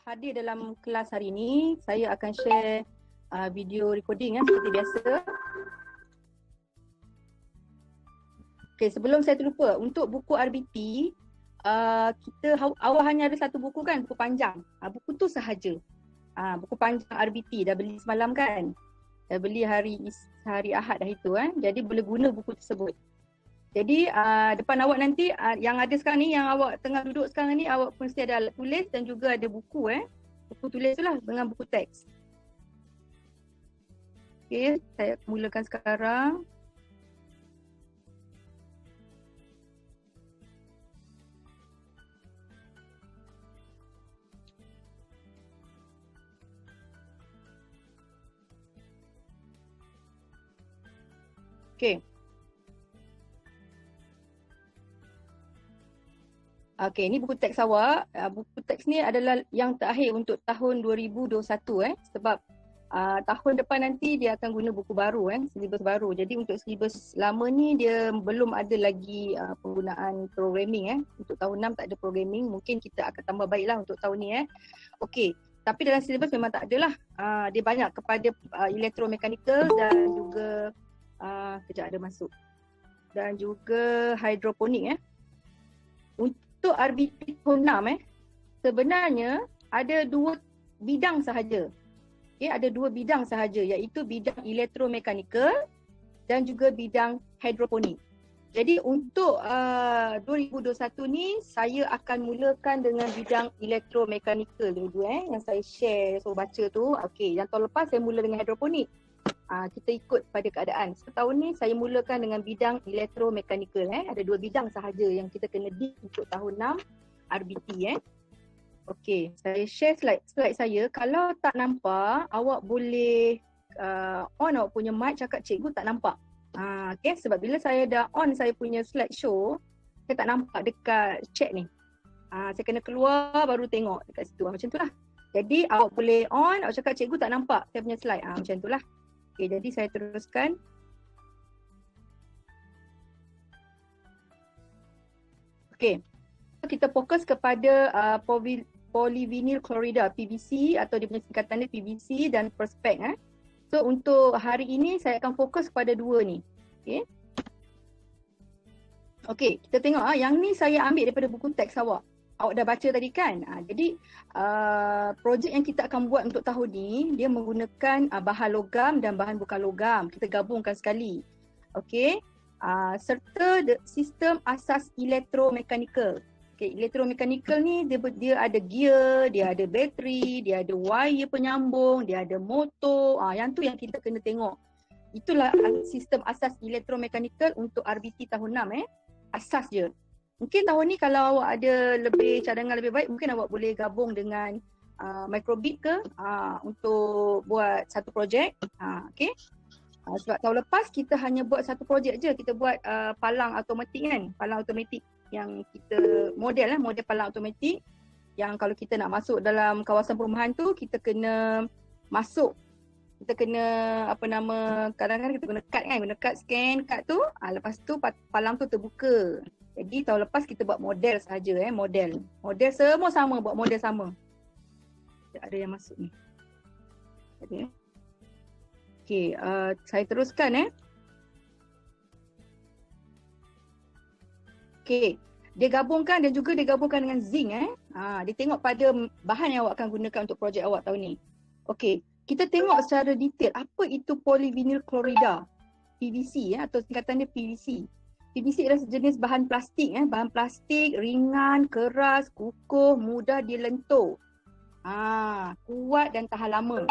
Hadir dalam kelas hari ini, saya akan share video recording seperti biasa. Okay, sebelum saya terlupa, untuk buku RBT, awak hanya ada satu buku kan, buku panjang. Buku tu sahaja. Buku panjang RBT, dah beli semalam kan? Dah beli hari Ahad dah itu jadi boleh guna buku tersebut. Jadi depan awak nanti yang ada sekarang ni, yang awak tengah duduk sekarang ni, awak mesti ada alat tulis dan juga ada buku buku tulis tu lah dengan buku teks. Okay, saya mulakan sekarang. Okay. Okay, ini buku teks awak. Buku teks ni adalah yang terakhir untuk tahun 2021 sebab tahun depan nanti dia akan guna buku baru silibus baru. Jadi untuk silibus lama ni dia belum ada lagi penggunaan programming Untuk tahun 6 tak ada programming. Mungkin kita akan tambah baiklah untuk tahun ni Okey, tapi dalam silibus memang tak adalah. Dia banyak kepada elektromekanikal dan juga kejap ada masuk. Dan juga hidroponik Untuk RBT tahun 6 sebenarnya ada dua bidang sahaja. Okay, ada dua bidang sahaja, iaitu bidang elektromekanikal dan juga bidang hidroponik. Jadi untuk 2021 ni saya akan mulakan dengan bidang elektromekanikal dulu yang saya share, so baca tu. Okey, yang tahun lepas saya mula dengan hidroponik. Kita ikut pada keadaan. Setahun ni saya mulakan dengan bidang elektromekanikal Ada dua bidang sahaja yang kita kena di untuk tahun 6 RBT Okey, saya share slide saya. Kalau tak nampak, awak boleh on awak punya mic, cakap cikgu tak nampak. Okay, sebab bila saya dah on saya punya slide show, saya tak nampak dekat chat ni. Saya kena keluar baru tengok dekat situ. Macam tu lah. Jadi awak boleh on, awak cakap cikgu tak nampak saya punya slide. Macam tu lah. Okay, jadi saya teruskan. Okay, kita fokus kepada polyvinyl chloride PVC atau dia punya singkatan dia PVC dan Perspex So untuk hari ini saya akan fokus kepada dua ni. Okay. Okay, kita tengok yang ni saya ambil daripada buku teks awak. Awak dah baca tadi kan? Jadi projek yang kita akan buat untuk tahun ni, dia menggunakan bahan logam dan bahan bukan logam. Kita gabungkan sekali. Okey. Serta sistem asas elektromekanikal. Okey, elektromekanikal ni dia ada gear, dia ada bateri, dia ada wire penyambung, dia ada motor. Yang tu yang kita kena tengok. Itulah sistem asas elektromekanikal untuk RBT tahun 6 Asas je. Mungkin tahun ni kalau awak ada lebih cadangan lebih baik, mungkin awak boleh gabung dengan microbit ke untuk buat satu projek. Okay. Sebab tahun lepas kita hanya buat satu projek je. Kita buat palang automatik kan. Palang automatik yang kita model palang automatik. Yang kalau kita nak masuk dalam kawasan perumahan tu, kita kena masuk. Kita kena kadang-kadang kita guna kad kan. Guna kad, scan kad tu. Lepas tu palang tu terbuka. Jadi tahun lepas kita buat model sahaja model. Model semua sama, buat model sama. Ada yang masuk ni. Ada Okey, saya teruskan Okey, dia gabungkan dan juga dia gabungkan dengan zinc dia tengok pada bahan yang awak akan gunakan untuk projek awak tahun ni. Okey, kita tengok secara detail apa itu polyvinyl chloride PVC atau singkatan dia PVC. PVC adalah sejenis bahan plastik bahan plastik ringan, keras, kukuh, mudah dilentur. Kuat dan tahan lama.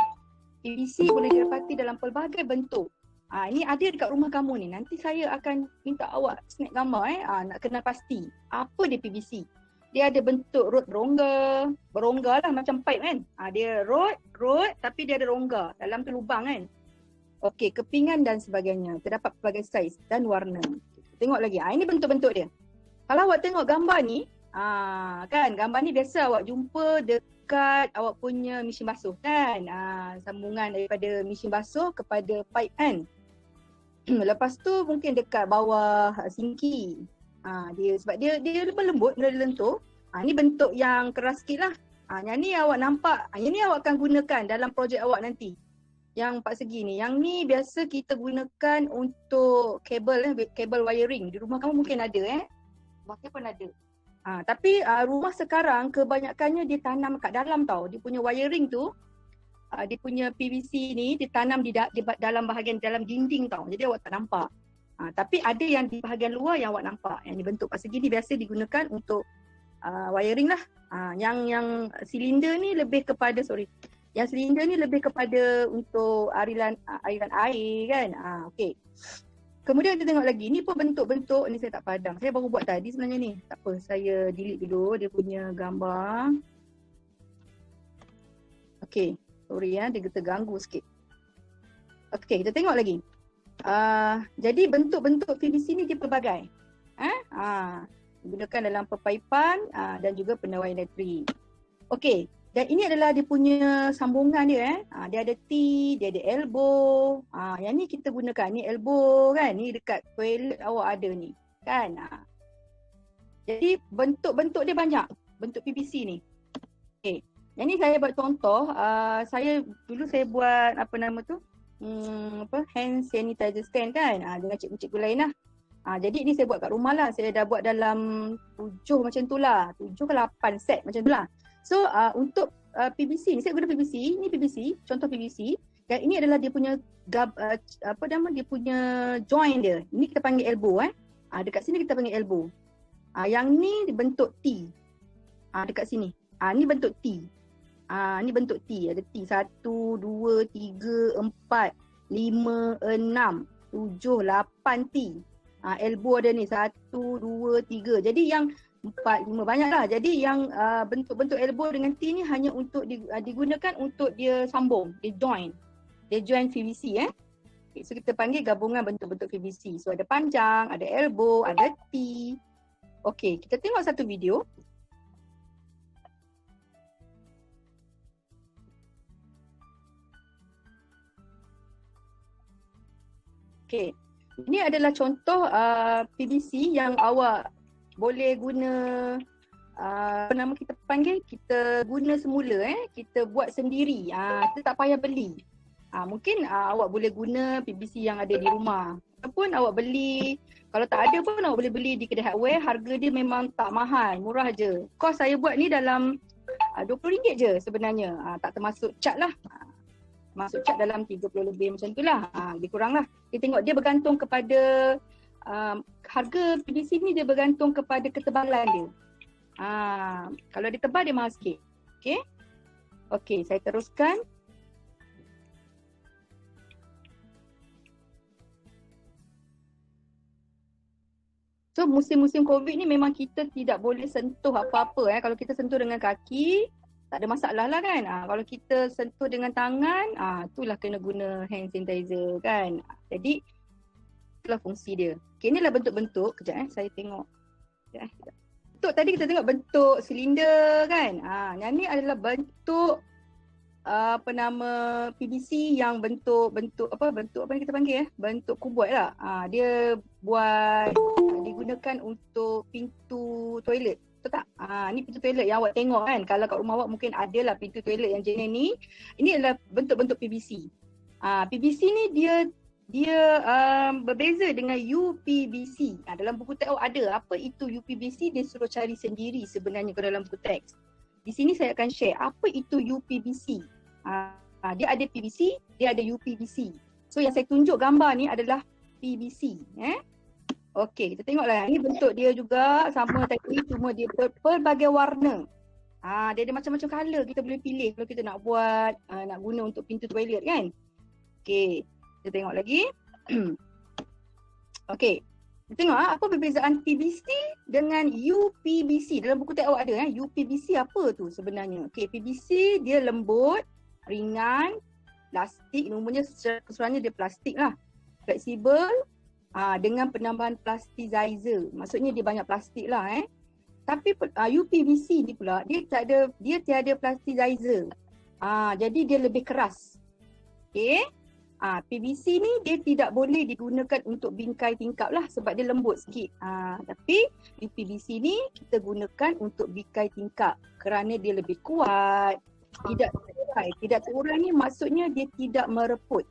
PVC boleh didapati dalam pelbagai bentuk. Ini ada dekat rumah kamu ni. Nanti saya akan minta awak snap gambar nak kenal pasti. Apa dia PVC? Dia ada bentuk rod berongga lah macam pipe kan. Dia rod tapi dia ada rongga. Dalam tu lubang kan. Okey, kepingan dan sebagainya. Terdapat pelbagai saiz dan warna. Tengok lagi. Ini bentuk-bentuk dia. Kalau awak tengok gambar ni, kan gambar ni biasa awak jumpa dekat awak punya mesin basuh kan. Sambungan daripada mesin basuh kepada pipe kan. Lepas tu mungkin dekat bawah sinki. Sebab dia lembut, dia lentur. Ni bentuk yang keras sikit lah. Yang ni awak nampak, yang ni awak akan gunakan dalam projek awak nanti. Yang 4 segi ni. Yang ni biasa kita gunakan untuk kabel kabel wiring. Di rumah kamu mungkin ada Rumah saya pun ada. Tapi rumah sekarang kebanyakannya dia tanam kat dalam tau. Dia punya wiring tu, dia punya PVC ni ditanam di dalam bahagian dalam dinding tau. Jadi awak tak nampak. Tapi ada yang di bahagian luar yang awak nampak. Yang dibentuk persegi ni biasa digunakan untuk wiring lah. Yang silinder ni lebih kepada Yang silinder ni lebih kepada untuk aliran air kan. Okey. Kemudian kita tengok lagi. Ni pun bentuk-bentuk ni saya tak padam. Saya baru buat tadi sebenarnya ni. Tak apa, saya delete dulu dia punya gambar. Okey. Sorry dia terganggu sikit. Okey, kita tengok lagi. Jadi bentuk-bentuk PVC ni dia pelbagai. Digunakan dalam perpaipan dan juga pendawai elektrik. Okey. Dan ini adalah dia punya sambungan dia. Dia ada T, dia ada elbow. Yang ni kita gunakan. Ni elbow kan. Ni dekat toilet awak ada ni. Kan. Jadi bentuk-bentuk dia banyak. Bentuk PVC ni. Okay. Yang ni saya buat contoh. Dulu saya buat apa nama tu. Hand sanitizer stand kan. Dengan cikgu-cikgu lain lah. Jadi ni saya buat kat rumah lah. Saya dah buat dalam 7 macam tu lah. 7 ke 8 set macam tu lah. So untuk PVC ni, saya guna PVC, ni PVC, contoh PVC. Dan ini adalah dia punya dia punya joint dia. Ini kita panggil elbow dekat sini kita panggil elbow. Yang ni bentuk T. Dekat sini. Ni bentuk T. Ni bentuk T. Ada T 1 2 3 4 5 6 7 8 T. Elbow ada ni 1 2 3. Jadi yang 4, 5 banyak lah. Jadi yang bentuk-bentuk elbow dengan T ni hanya untuk digunakan untuk dia sambung, dia join. Dia join PVC Okay, so kita panggil gabungan bentuk-bentuk PVC. So ada panjang, ada elbow, ada T. Okay, kita tengok satu video. Okay, ini adalah contoh PVC yang awak boleh guna apa nama kita panggil, kita guna semula kita buat sendiri. Kita tak payah beli. Mungkin awak boleh guna PVC yang ada di rumah. Ataupun awak beli, kalau tak ada pun awak boleh beli di kedai hardware. Harga dia memang tak mahal, murah je. Kos saya buat ni dalam RM20 je sebenarnya. Tak termasuk cat lah. Masuk cat dalam 30 lebih macam tu lah. Lebih kurang lah. Kita tengok dia bergantung kepada harga PVC ni, dia bergantung kepada ketebalan dia. Kalau dia tebal dia mahal sikit. Okey, saya teruskan. So musim-musim COVID ni memang kita tidak boleh sentuh apa-apa. Kalau kita sentuh dengan kaki, tak ada masalah lah kan. Kalau kita sentuh dengan tangan, itulah kena guna hand sanitizer kan. Jadi itulah fungsi dia. Okay, inilah bentuk-bentuk. Kejap saya tengok. Bentuk tadi kita tengok bentuk silinder kan. Yang ni adalah bentuk PVC yang bentuk apa yang kita panggil bentuk kubuat lah. Dia digunakan untuk pintu toilet. Betul tak? Ni pintu toilet yang awak tengok kan. Kalau kat rumah awak mungkin ada lah pintu toilet yang jenis ni. Ini adalah bentuk-bentuk PVC. PVC ni dia berbeza dengan UPVC. Dalam buku teks ada apa itu UPVC, dia suruh cari sendiri sebenarnya ke dalam buku teks. Di sini saya akan share apa itu UPVC. Dia ada PVC, dia ada UPVC. So yang saya tunjuk gambar ni adalah PVC. Okey, kita tengoklah. Ini bentuk dia juga sama tadi, cuma dia pelbagai warna. Dia ada macam-macam color kita boleh pilih kalau kita nak buat, nak guna untuk pintu toilet kan. Okey. Kita tengok lagi. Okey. Kita tengok apa perbezaan PVC dengan UPVC. Dalam buku teks awak ada UPVC apa tu sebenarnya. Okey, PVC dia lembut, ringan, plastik, umumnya secara keseluruhannya dia plastik lah. Fleksibel dengan penambahan plasticizer. Maksudnya dia banyak plastik lah Tapi UPVC ni pula dia tiada plasticizer. Jadi dia lebih keras. Okey. PVC ni dia tidak boleh digunakan untuk bingkai tingkap lah sebab dia lembut sikit. Tapi UPVC ni kita gunakan untuk bingkai tingkap kerana dia lebih kuat, tidak terurai. Tidak terurai ni maksudnya dia tidak mereput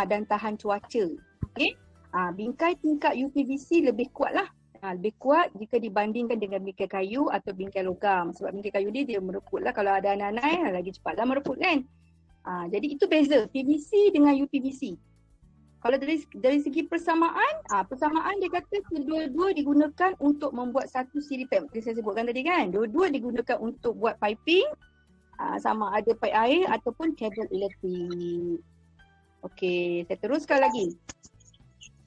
dan tahan cuaca. Okey. Bingkai tingkap UPVC lebih kuat lah. Lebih kuat jika dibandingkan dengan bingkai kayu atau bingkai logam. Sebab bingkai kayu dia mereput lah, kalau ada anak-anak lagi cepatlah mereput kan. Jadi itu beza PVC dengan UPVC. Kalau dari segi persamaan, persamaan dia kata kedua-dua digunakan untuk membuat satu siri pipe. Seperti saya sebutkan tadi kan, dua-dua digunakan untuk buat piping, sama ada paip air ataupun kabel elektrik. Okey, saya teruskan lagi.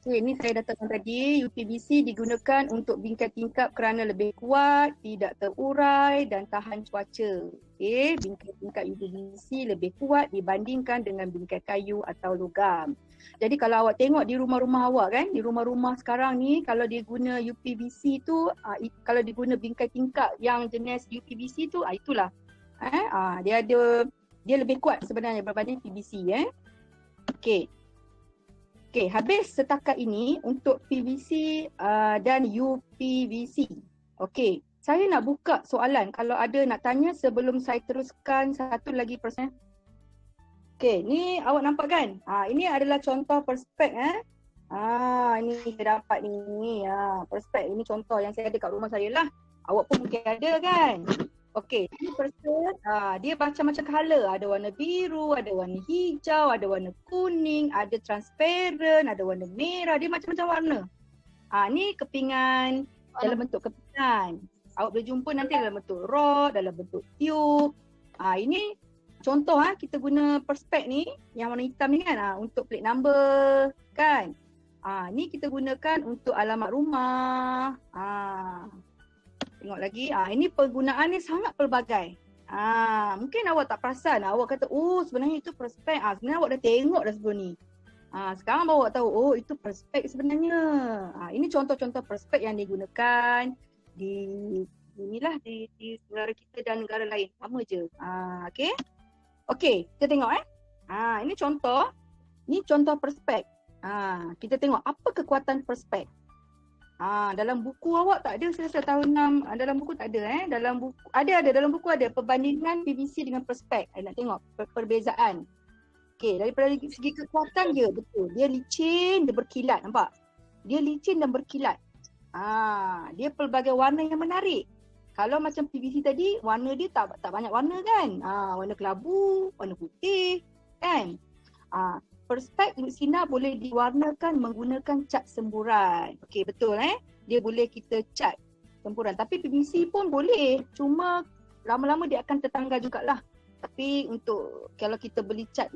Okay, ini saya datangkan tadi, UPVC digunakan untuk bingkai tingkap kerana lebih kuat, tidak terurai dan tahan cuaca. Okay, bingkai tingkap UPVC lebih kuat dibandingkan dengan bingkai kayu atau logam. Jadi kalau awak tengok di rumah-rumah awak kan, di rumah-rumah sekarang ni kalau dia guna UPVC tu, kalau dia guna bingkai tingkap yang jenis UPVC tu, itulah. Dia lebih kuat sebenarnya berbanding PVC. Okey, habis setakat ini untuk PVC dan UPVC. Okey, saya nak buka soalan kalau ada nak tanya sebelum saya teruskan satu lagi persen. Okey, ni awak nampak kan? Ini adalah contoh perspek ini saya dapat ni. Perspek ini contoh yang saya ada kat rumah saya lah. Awak pun mungkin ada kan? Okey, ini perspek dia macam-macam color. Ada warna biru, ada warna hijau, ada warna kuning, ada transparent, ada warna merah. Dia macam-macam warna. Ni kepingan dalam bentuk kepingan. Awak boleh jumpa nanti dalam bentuk rod, dalam bentuk tube. Ini contoh kita guna perspek ni yang warna hitam ni kan untuk plate number kan. Ni kita gunakan untuk alamat rumah. Tengok lagi, ini penggunaan ni sangat pelbagai. Mungkin awak tak perasan, awak kata, oh sebenarnya itu perspek. Sebenarnya awak dah tengok dah sebelum ni. Sekarang baru awak tahu, oh itu perspek sebenarnya. Ini contoh-contoh perspek yang digunakan di negara kita dan negara lain. Sama je. Okey, kita tengok ini contoh. Ni contoh perspek. Kita tengok apa kekuatan perspek. Dalam buku awak tak ada, saya rasa tahun 6 dalam buku tak ada dalam buku dalam buku ada perbandingan PVC dengan perspek. Nak tengok perbezaan. Okey, daripada segi kekuatan dia betul. Dia licin, dia berkilat, nampak? Dia licin dan berkilat. Dia pelbagai warna yang menarik. Kalau macam PVC tadi, warna dia tak banyak warna kan? Warna kelabu, warna putih kan? Perspek sinar boleh diwarnakan menggunakan cat semburan. Okey, betul dia boleh kita cat semburan. Tapi PVC pun boleh. Cuma lama-lama dia akan tertanggal jugalah. Tapi untuk kalau kita beli cat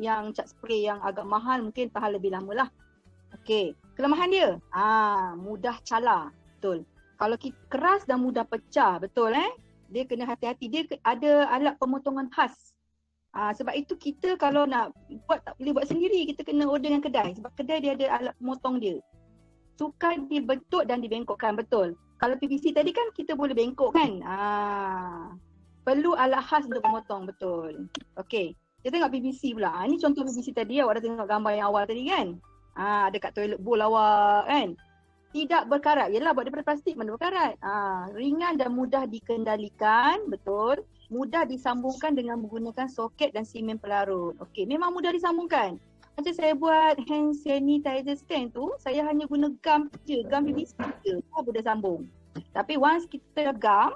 spray yang agak mahal mungkin tahan lebih lama lah. Okey, kelemahan dia mudah calar. Betul. Kalau kita keras dan mudah pecah, betul dia kena hati-hati. Dia ada alat pemotongan khas. Sebab itu kita kalau nak buat tak boleh buat sendiri, kita kena order dengan kedai. Sebab kedai dia ada alat pemotong dia. Sukar dibentuk dan dibengkokkan, betul. Kalau PVC tadi kan kita boleh bengkok kan. Perlu alat khas untuk memotong, betul. Okey, kita tengok PVC pula. Ini contoh PVC tadi, awak dah tengok gambar yang awal tadi kan. Ada kat toilet bowl awak kan. Tidak berkarat, yelah buat daripada plastik mana berkarat. Ringan dan mudah dikendalikan, betul. Mudah disambungkan dengan menggunakan soket dan simen pelarut. Okey, memang mudah disambungkan. Macam saya buat hand sanitizer stand tu, saya hanya guna gam je, gam PVC je. Mudah sambung. Tapi once kita gam,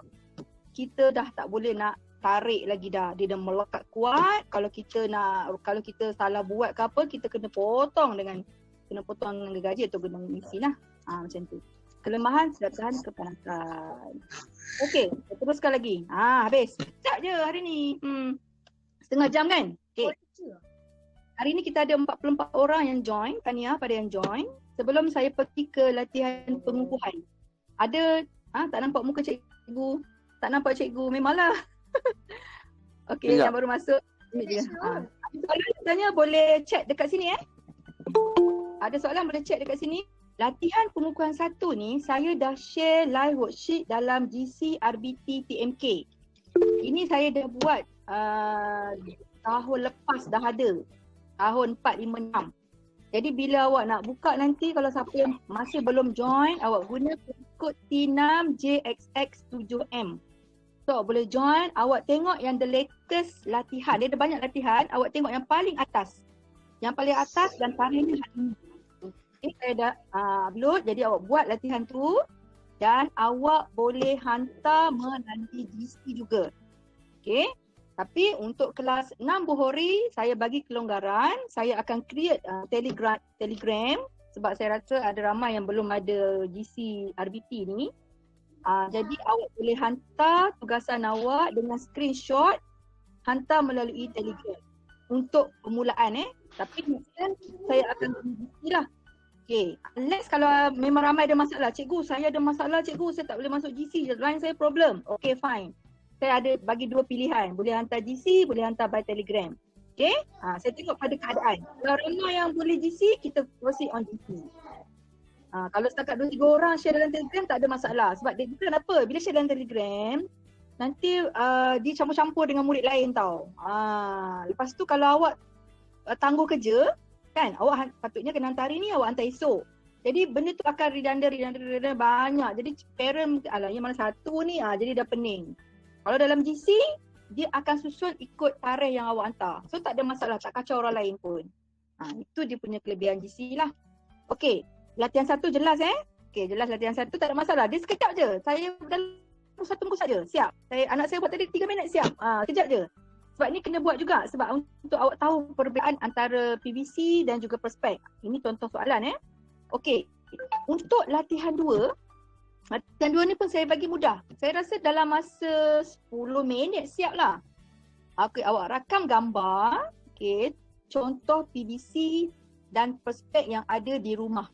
kita dah tak boleh nak tarik lagi dah. Dia dah melekat kuat. Kalau kita salah buat ke apa, kita kena potong dengan gergaji atau guna mesin lah. Macam tu. Kelemahan sedangkan kepanasan. Okey, teruskan lagi. Habis. Sekejap je hari ni. Setengah jam kan? Okey. Hari ni kita ada 44 orang yang join. Tahniah pada yang join. Sebelum saya pergi ke latihan pengukuhan. Ada, tak nampak muka cikgu? Tak nampak cikgu? Memanglah. Okey, yang baru masuk. Ini dia. Ada soalan tanya boleh chat dekat sini Ada soalan boleh chat dekat sini. Latihan pengukuhan 1 ni saya dah share live worksheet dalam GC RBT TMK. Ini saya dah buat tahun lepas dah ada. tahun 456. Jadi bila awak nak buka nanti, kalau siapa yang masih belum join, awak guna kod T6JXX7M. So boleh join, awak tengok yang the latest latihan. Dia ada banyak latihan, awak tengok yang paling atas. Yang paling atas dan tarikhnya hari ini. Okay, saya dah upload, jadi awak buat latihan tu dan awak boleh hantar melalui GC juga. Okay. Tapi untuk kelas 6 Bohori, saya bagi kelonggaran. Saya akan create telegram sebab saya rasa ada ramai yang belum ada GC RBT ni. Jadi awak boleh hantar tugasan awak dengan screenshot, hantar melalui telegram untuk permulaan. Tapi mungkin saya akan GC lah. Okay. Unless kalau memang ramai ada masalah. Cikgu, saya ada masalah cikgu, saya tak boleh masuk GC. Line saya problem. Okay, fine. Saya ada bagi dua pilihan. Boleh hantar GC, boleh hantar by telegram. Okay? Saya tengok pada keadaan. Kalau ramai yang boleh GC, kita proceed on GC. Kalau setakat 2-3 orang share dalam telegram, tak ada masalah. Sebab dia bukan apa, bila share dalam telegram, nanti dia campur-campur dengan murid lain tau. Lepas tu kalau awak tangguh kerja, kan, awak patutnya kena hantar hari ni, awak hantar esok. Jadi benda tu akan redundant banyak. Jadi parent, yang mana satu ni, jadi dah pening. Kalau dalam GC, dia akan susun ikut tarikh yang awak hantar. So tak ada masalah, tak kacau orang lain pun. Itu dia punya kelebihan GC lah. Okey, latihan 1 jelas Okey, jelas latihan 1 tak ada masalah. Dia sekejap je. Saya dalam 1 muka saja, siap. Anak saya buat tadi 3 minit, siap. Sekejap je. Sebab ni kena buat juga sebab untuk awak tahu perbezaan antara PVC dan juga prospek. Ini contoh soalan Okey, untuk latihan 2, latihan 2 ni pun saya bagi mudah. Saya rasa dalam masa 10 minit siap lah. Okey, awak rakam gambar, okey, contoh PVC dan prospek yang ada di rumah.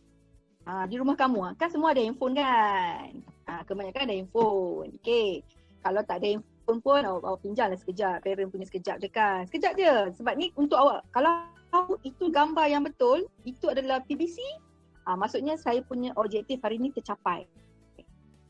Di rumah kamu, kan semua ada handphone kan? Kebanyakan ada handphone. Okey, kalau tak ada handphone pun awak pinjam lah sekejap. Parent punya sekejap je kan? Sekejap je. Sebab ni untuk awak, kalau itu gambar yang betul, itu adalah PVC, maksudnya saya punya objektif hari ni tercapai.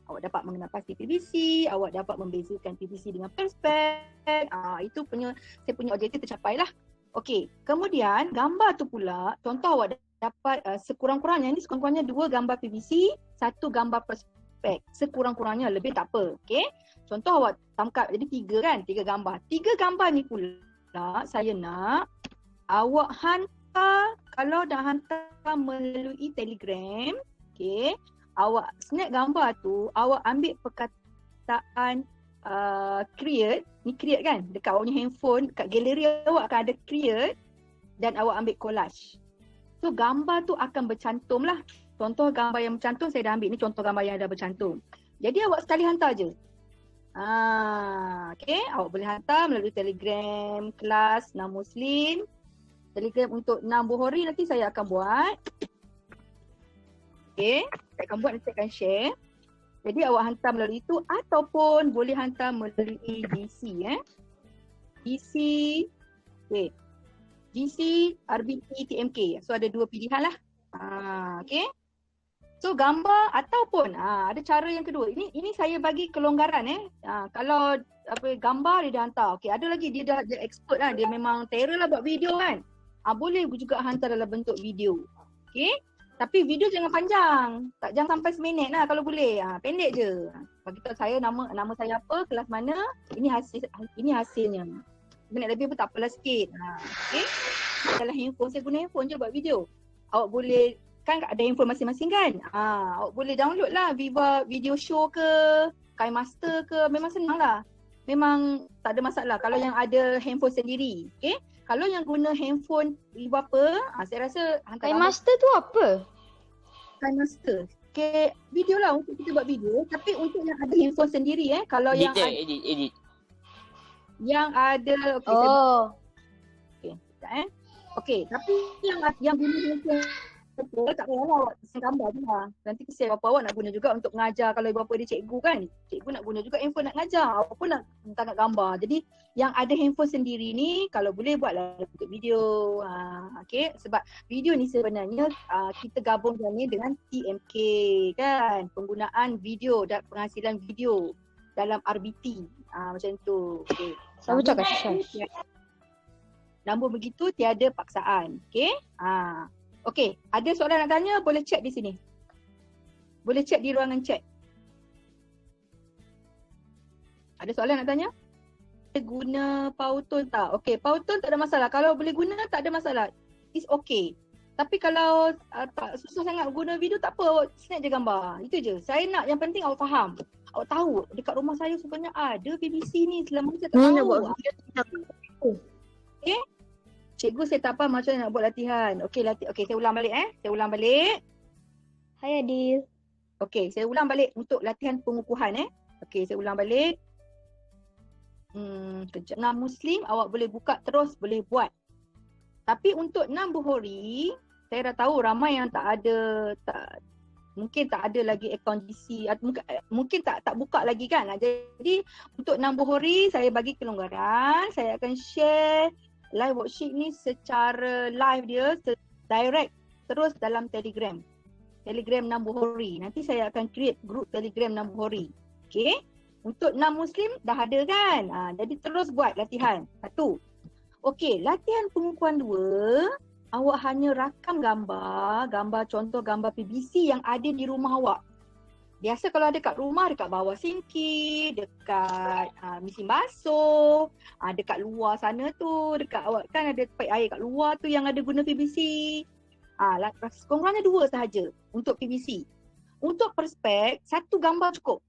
Awak dapat mengenal pasti PVC, awak dapat membezakan PVC dengan prospek. Itu saya punya objektif tercapai lah. Okey, kemudian gambar tu pula, contoh awak dapat sekurang-kurangnya 2 gambar PVC, 1 gambar prospek. Sekurang-kurangnya, lebih tak apa. Okey, contoh awak tangkap jadi 3 kan, 3 gambar. 3 gambar ni pula saya nak awak hantar, kalau dah hantar melalui telegram, okey, awak snap gambar tu, awak ambil perkataan create, ni create kan, dekat awak punya handphone, dekat galeri awak akan ada create dan awak ambil collage. So gambar tu akan bercantum lah. Contoh gambar yang bercantum saya dah ambil, ni contoh gambar yang dah bercantum. Jadi awak sekali hantar je. Okay, awak boleh hantar melalui telegram kelas 6 Muslim. Telegram untuk 6 Bohori nanti saya akan buat. Okay, saya akan buat, nanti saya akan share. Jadi awak hantar melalui itu ataupun boleh hantar melalui GC. GC, okay. GC, RBT, TMK. So ada 2 pilihan lah. Okay. So gambar ataupun ada cara yang kedua. Ini saya bagi kelonggaran kalau gambar dia dah hantar. Okay, ada lagi dia dah expert lah. Dia memang terror lah buat video kan. Boleh juga hantar dalam bentuk video. Okay. Tapi video jangan panjang. Jangan sampai seminit lah kalau boleh. Pendek je. Bagi tahu saya nama saya apa, kelas mana, ini hasilnya. Minit lebih pun tak apalah sikit. Okay. Dalam handphone, saya guna handphone je buat video. Awak boleh, kan ada handphone masing-masing kan? Awak boleh download lah Viva Video Show ke, KineMaster ke, memang senang lah. Memang tak ada masalah kalau yang ada handphone sendiri. Okay. Kalau yang guna handphone ibu apa, saya rasa hantar KineMaster tu apa? KineMaster. Okay, video lah untuk kita buat video. Tapi untuk yang ada handphone sendiri kalau edit yang edit. Yang ada, okay, okay, tapi yang guna handphone tak payahlah awak pesan gambar je lah. Nanti kesian bapa awak nak guna juga untuk mengajar. Kalau ibu bapa dia cikgu kan, cikgu nak guna juga handphone nak mengajar. Awak pun nak tangkap gambar. Jadi yang ada handphone sendiri ni kalau boleh buatlah untuk video. Okay, sebab video ni sebenarnya kita gabungkan ni dengan TMK kan. Penggunaan video dan penghasilan video dalam RBT. Macam tu. Okay. Saya cakap susah. Namun begitu tiada paksaan. Okey? Okey, ada soalan nak tanya boleh chat di sini. Boleh chat di ruangan chat. Ada soalan nak tanya? Guna Powtoon tak? Okey, Powtoon tak ada masalah. Kalau boleh guna tak ada masalah. It's okay. Tapi kalau tak susah sangat guna video tak apa, awak snap je gambar. Itu je. Saya nak yang penting awak faham. Awak tahu dekat rumah saya sebenarnya ada BBC ni, selama ni saya tak tahu. Nak buat video Okey. Cikgu saya tak faham macam mana nak buat latihan. Okey, okey, saya ulang balik Saya ulang balik. Hai Adil. Okey, saya ulang balik untuk latihan pengukuhan Okey, saya ulang balik. Kejap. 6 Muslim awak boleh buka terus, boleh buat. Tapi untuk 6 Bukhari, saya dah tahu ramai yang mungkin tak ada lagi akaun GC, mungkin tak buka lagi kan. Jadi untuk 6 Bukhari saya bagi kelonggaran, saya akan share live worksheet ni secara live dia, direct terus dalam Telegram 6 Bukhari. Nanti saya akan create group Telegram 6 Bukhari. Okey. Untuk 6 Muslim dah ada kan? Jadi terus buat latihan. 1. Okey, latihan pengukuhan 2, awak hanya rakam gambar contoh gambar PVC yang ada di rumah awak. Biasa kalau ada kat rumah, dekat bawah sinki, dekat mesin basuh, dekat luar sana tu, dekat awak kan ada paip air kat luar tu yang ada guna PVC. Kurang-kurangnya 2 sahaja untuk PVC. Untuk perspek, 1 gambar cukup.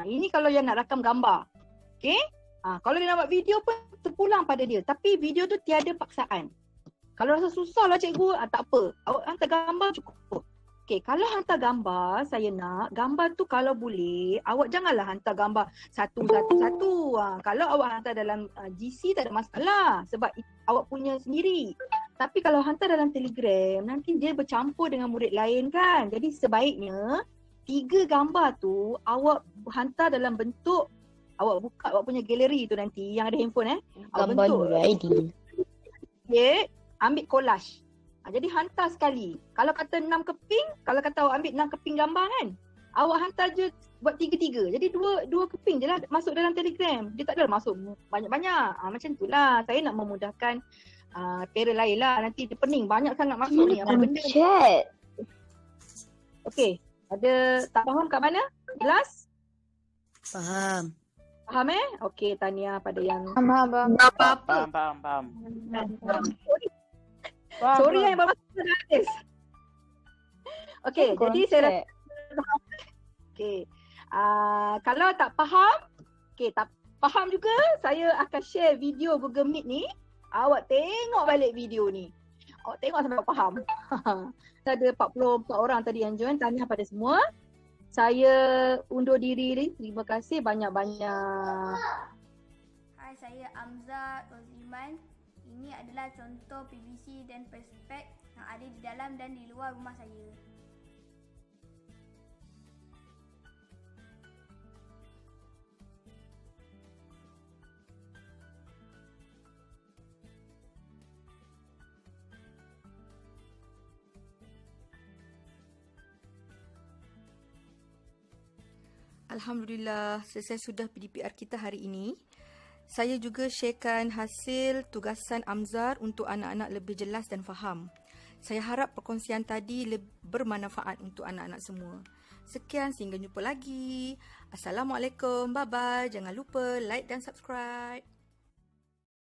Ini kalau yang nak rakam gambar. Okey? Kalau dia nak buat video pun terpulang pada dia. Tapi video tu tiada paksaan. Kalau rasa susah lah cikgu, tak apa. Awak hantar gambar cukup. Okey, kalau hantar gambar, saya nak gambar tu kalau boleh, awak janganlah hantar gambar satu-satu. Kalau awak hantar dalam GC tak ada masalah sebab awak punya sendiri. Tapi kalau hantar dalam Telegram, nanti dia bercampur dengan murid lain kan. Jadi sebaiknya 3 gambar tu awak hantar dalam bentuk, awak buka awak punya galeri tu nanti yang ada handphone awak Gambar bentuk. Adil. Okay, ambil collage. Jadi hantar sekali. Kalau kata 6 keping, kalau kata awak ambil 6 keping gambar kan, awak hantar je buat 3-3. Jadi 2 keping je lah masuk dalam Telegram. Dia tak adalah masuk banyak-banyak. Macam tu lah. Saya nak memudahkan parent lain lah. Nanti dia pening banyak sangat masuk ni. Apa benda. Chat. Okay. Ada tak faham kat mana? Jelas? Faham. Faham Okey, tahniah pada yang Faham. Faham. Sorry yang baru masuk dah habis. Okey, jadi saya okey. Kalau tak faham, tak faham juga, saya akan share video Google Meet ni. Awak tengok balik video ni. Awak tengok sampai faham. Ada 44 orang tadi yang join. Tahniah pada semua. Saya undur diri ni. Terima kasih banyak-banyak. Hai, saya Amza Rozliman. Ini adalah contoh PVC dan perspek yang ada di dalam dan di luar rumah saya. Alhamdulillah, selesai sudah PDPR kita hari ini. Saya juga sharekan hasil tugasan Amzar untuk anak-anak lebih jelas dan faham. Saya harap perkongsian tadi bermanfaat untuk anak-anak semua. Sekian, sehingga jumpa lagi. Assalamualaikum, bye-bye. Jangan lupa like dan subscribe.